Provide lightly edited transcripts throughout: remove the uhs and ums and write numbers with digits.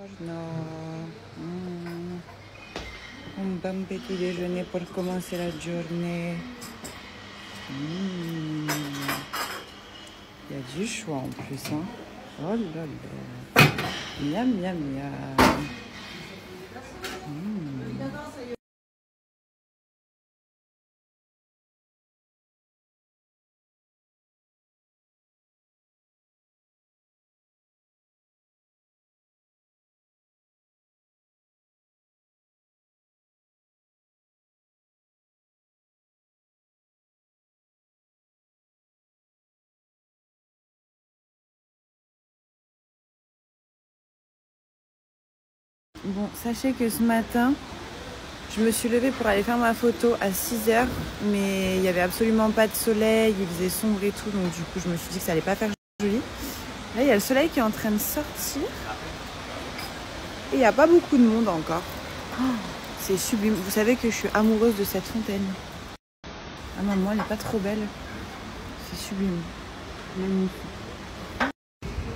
Non. Un bon petit déjeuner pour commencer la journée. Il y a du choix en plus. Hein. Oh là là. Miam, miam, miam. Bon, sachez que ce matin, je me suis levée pour aller faire ma photo à 6h, mais il n'y avait absolument pas de soleil, il faisait sombre et tout, donc du coup je me suis dit que ça allait pas faire joli. Là, il y a le soleil qui est en train de sortir et il n'y a pas beaucoup de monde encore. Oh, c'est sublime. Vous savez que je suis amoureuse de cette fontaine. Ah maman, elle n'est pas trop belle. C'est sublime. Magnifique.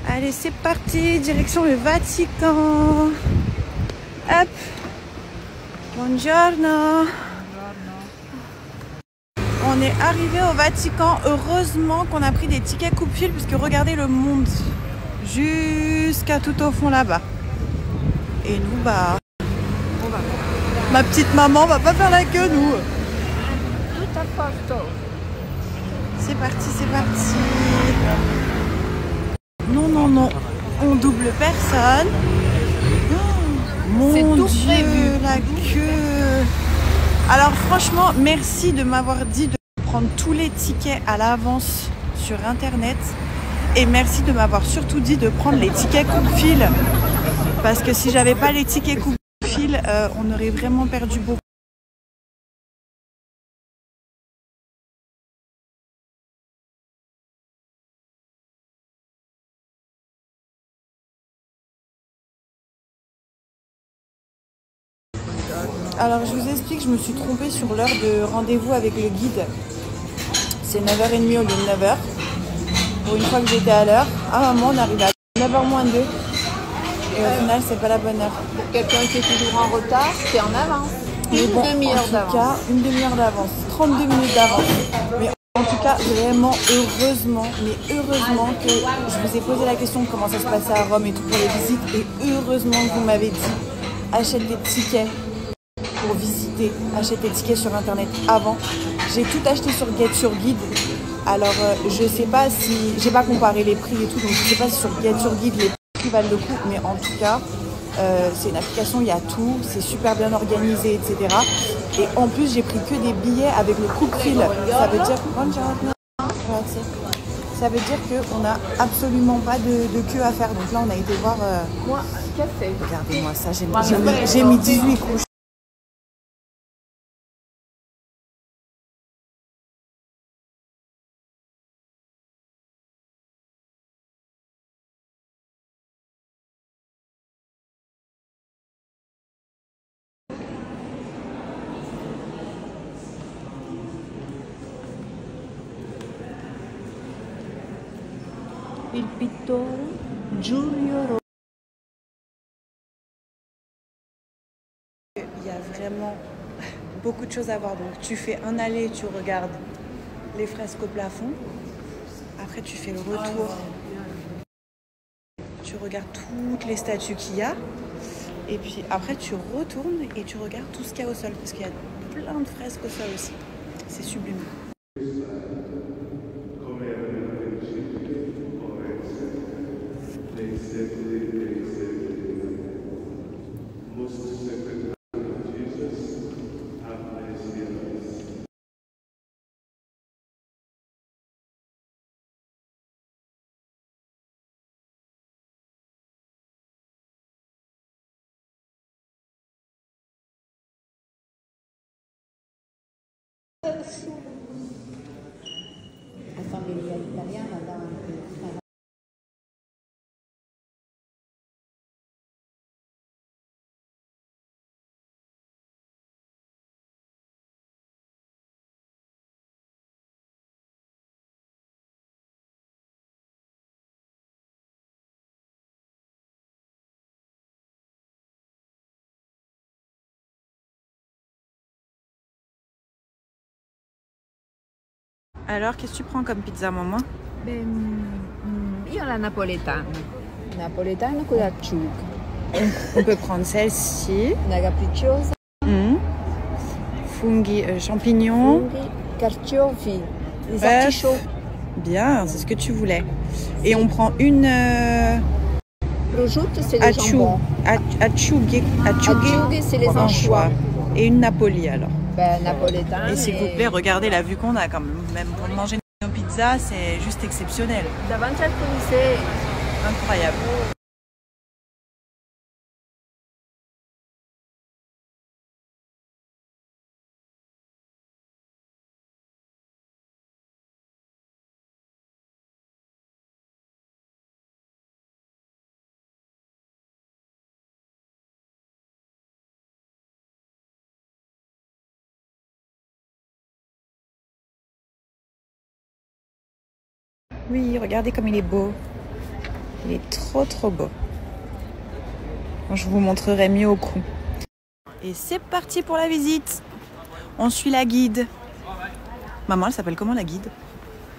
Allez, c'est parti, direction le Vatican. Hop. Buongiorno. On est arrivé au Vatican. Heureusement qu'on a pris des tickets coupe-fil, puisque regardez le monde jusqu'à tout au fond là-bas. Et nous, bah, on va. Ma petite maman va pas faire la queue, nous. Tout à posto. C'est parti, c'est parti. Non, non, non. On double personne. Mon Dieu, prévu. La queue. Alors franchement, merci de m'avoir dit de prendre tous les tickets à l'avance sur internet. Et merci de m'avoir surtout dit de prendre les tickets coupe-fil. Parce que si j'avais pas les tickets coupe-fil, on aurait vraiment perdu beaucoup. Alors je vous explique, je me suis trompée sur l'heure de rendez-vous avec le guide. C'est 9h30 au lieu de 9h. Pour une fois que j'étais à l'heure, à un moment on arrive à 9h moins 2. Et au final c'est pas la bonne heure. Pour quelqu'un qui est toujours en retard, c'est en avance. Une demi-heure d'avance. Une demi-heure d'avance. 32 minutes d'avance. Mais en tout cas, vraiment, heureusement que je vous ai posé la question de comment ça se passait à Rome et tout pour les visites. Et heureusement que vous m'avez dit, achète des tickets pour visiter, achète des tickets sur internet avant. J'ai tout acheté sur Get Your Guide. Alors je sais pas si, j'ai pas comparé les prix et tout, donc je sais pas si sur Get Your Guide les prix valent le coup, mais en tout cas c'est une application, il y a tout, c'est super bien organisé, etc. Et en plus j'ai pris que des billets avec le coupe-fil. Ça veut dire ça veut dire qu'on n'a absolument pas de queue à faire. Donc là on a été voir moi, café. Regardez-moi ça, j'ai mis 18 couches. Il pittore Giulio Rossi. Il y a vraiment beaucoup de choses à voir. Donc tu fais un aller, tu regardes les fresques au plafond. Après tu fais le retour. Tu regardes toutes les statues qu'il y a. Et puis après tu retournes et tu regardes tout ce qu'il y a au sol. Parce qu'il y a plein de fresques au sol aussi. C'est sublime. La famiglia italiana davanti. Alors, qu'est-ce que tu prends comme pizza, maman? Io la napoletana. Napoletana con l'acciuga. On peut prendre celle-ci. La capricciosa. Funghi, champignons. Funghi, carciofi, les Bœuf. artichauts. Bien, c'est ce que tu voulais. Et on prend une Prosciutto, c'est les jambons. acciughe, Acciughe, c'est les anchois. Et une napoli alors. Ben, napoletana. Et s'il vous plaît, regardez la vue qu'on a quand même. Même pour manger nos pizzas, c'est juste exceptionnel. Davanti al Coliseo. Incroyable. Oui, regardez comme il est beau. Il est trop trop beau. Je vous montrerai mieux au cou. Et c'est parti pour la visite. On suit la guide. Maman, elle s'appelle comment la guide?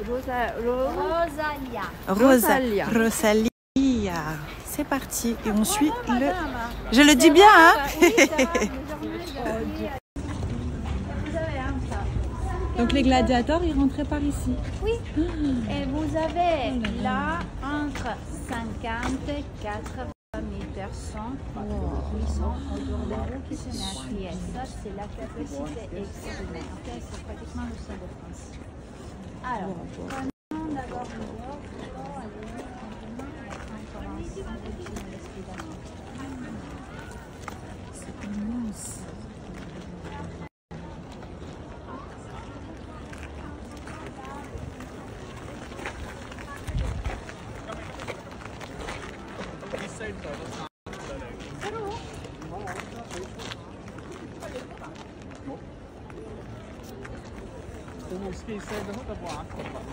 Rosalia. Rosalia. C'est parti. Et on suit le... Je le dis bien, hein? Donc les gladiateurs, ils rentraient par ici. Oui, et vous avez là entre 50 et 80 000 personnes qui sont autour de vous qui se mettent. Et ça, c'est la capacité exprimée. Okay? C'est pratiquement le Stade de France. Alors, prenons d'abord le bord. C'est immense.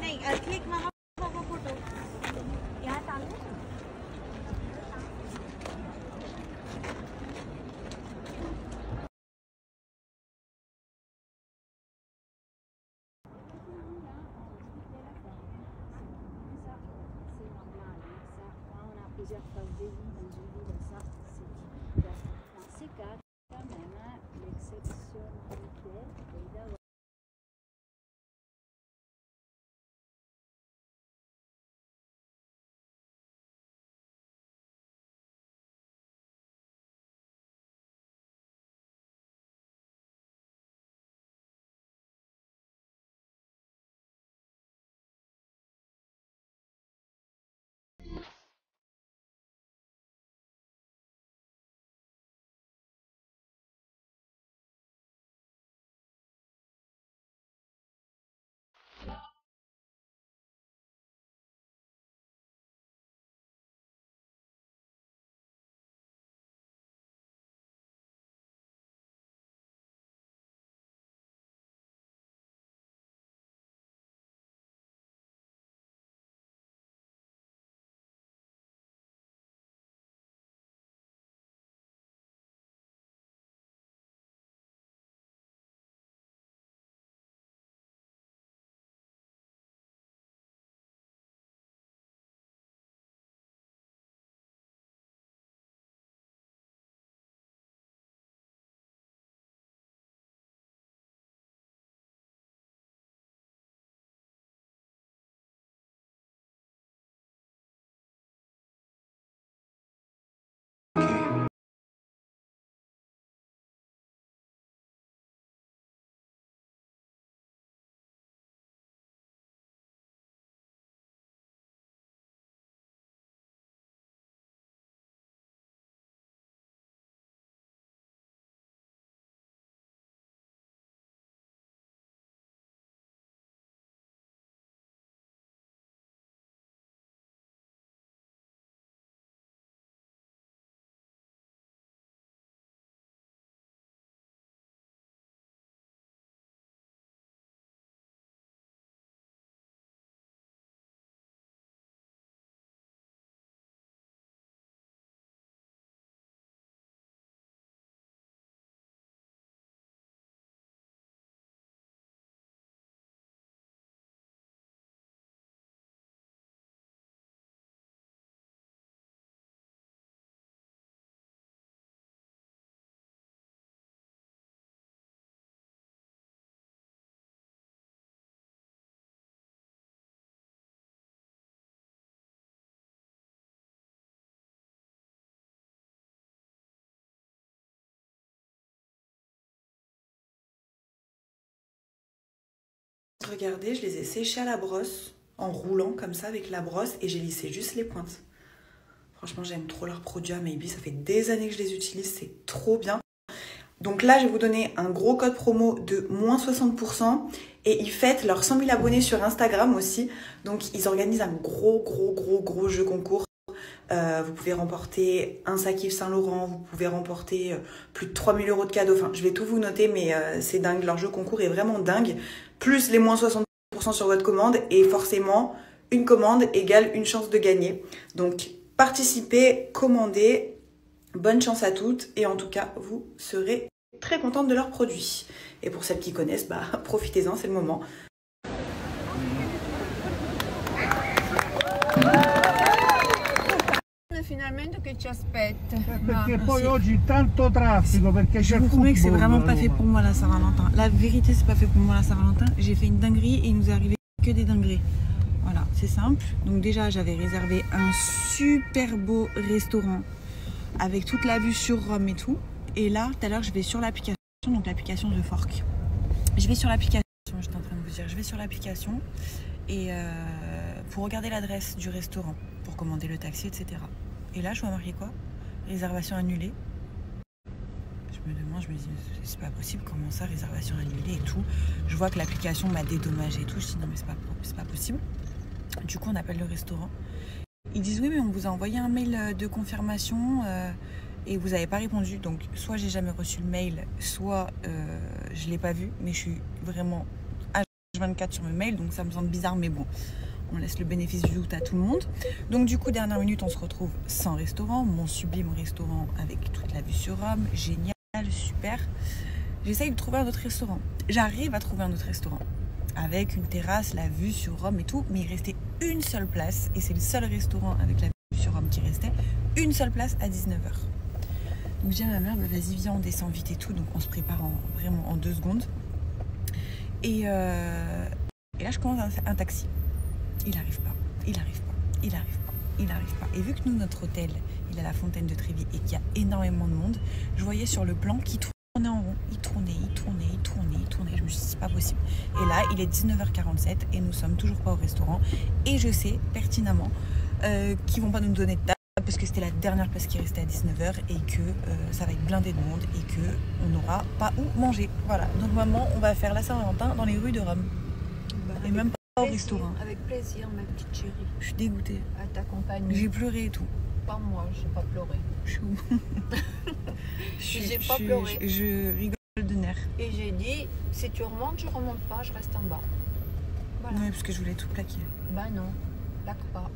नहीं क्लिक मामा फोटो यहाँ डालो plusieurs phases de vie dans une ville, ça, c'est dans ces cas, quand même, l'exceptionnalité est d'avoir Regardez, je les ai séchés à la brosse, en roulant comme ça avec la brosse, et j'ai lissé juste les pointes. Franchement, j'aime trop leurs produits à Maybe, ça fait des années que je les utilise, c'est trop bien. Donc là, je vais vous donner un gros code promo de moins 60%, et ils fêtent leurs 100 000 abonnés sur Instagram aussi. Donc ils organisent un gros jeu concours. Vous pouvez remporter un sac Yves Saint Laurent, vous pouvez remporter plus de 3 000 € de cadeaux. Enfin, je vais tout vous noter, mais c'est dingue. Leur jeu concours est vraiment dingue. Plus les moins 60% sur votre commande, et forcément, une commande égale une chance de gagner. Donc, participez, commandez. Bonne chance à toutes, et en tout cas, vous serez très contente de leurs produits. Et pour celles qui connaissent, bah, profitez-en, c'est le moment. Finalmente che ci aspetta. Perché poi oggi tanto traffico perché Je vous promets que c'est vraiment pas fait pour moi la Saint-Valentin. La vérité, c'est pas fait pour moi la Saint-Valentin. J'ai fait une dinguerie et il nous est arrivé que des dingueries. Voilà, c'est simple. Donc déjà, j'avais réservé un super beau restaurant avec toute la vue sur Rome et tout. Et là, tout à l'heure, je vais sur l'application, donc l'application de Fork. Je vais sur l'application, j'étais en train de vous dire, je vais sur l'application et pour regarder l'adresse du restaurant, pour commander le taxi, etc. Et là, je vois marqué quoi? Réservation annulée. Je me demande, je me dis, c'est pas possible, comment ça, réservation annulée et tout. Je vois que l'application m'a dédommagé et tout. Je dis non, mais c'est pas possible. Du coup, on appelle le restaurant. Ils disent oui, mais on vous a envoyé un mail de confirmation et vous n'avez pas répondu. Donc, soit j'ai jamais reçu le mail, soit je l'ai pas vu, mais je suis vraiment H24 sur mes mails, donc ça me semble bizarre, mais bon, on laisse le bénéfice du doute à tout le monde. Donc du coup, dernière minute, on se retrouve sans restaurant, mon sublime restaurant avec toute la vue sur Rome, génial, super. J'essaye de trouver un autre restaurant. J'arrive à trouver un autre restaurant avec une terrasse, la vue sur Rome et tout, mais il restait une seule place, et c'est le seul restaurant avec la vue sur Rome qui restait, une seule place à 19 h. Donc je dis à ma mère, bah, vas-y, viens, on descend vite et tout, donc on se prépare vraiment en 2 secondes. Et là, je commande un taxi. Il arrive pas, il arrive pas, il arrive pas, il arrive pas. Et vu que nous, notre hôtel, il a la fontaine de Trévi et qu'il y a énormément de monde, je voyais sur le plan qu'il tournait en rond. Il tournait. Je me suis dit, c'est pas possible. Et là, il est 19 h 47 et nous sommes toujours pas au restaurant. Et je sais pertinemment qu'ils vont pas nous donner de table parce que c'était la dernière place qui restait à 19 h et que ça va être blindé de monde et qu'on n'aura pas où manger. Voilà. Donc, maman, on va faire la Saint-Valentin dans les rues de Rome. Et même pas au restaurant. Avec plaisir, ma petite chérie. Je suis dégoûtée. À t'accompagner. J'ai pleuré et tout. Pas moi, j'ai pas pleuré. J'ai pas pleuré. Je rigole de nerfs. Et j'ai dit, si tu remontes, je remonte pas, je reste en bas. Voilà. Oui, parce que je voulais tout plaquer. Ben non, plaque pas.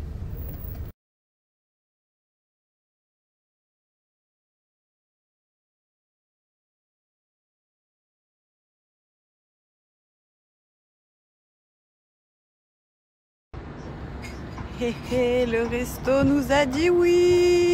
Hé hé, le resto nous a dit oui.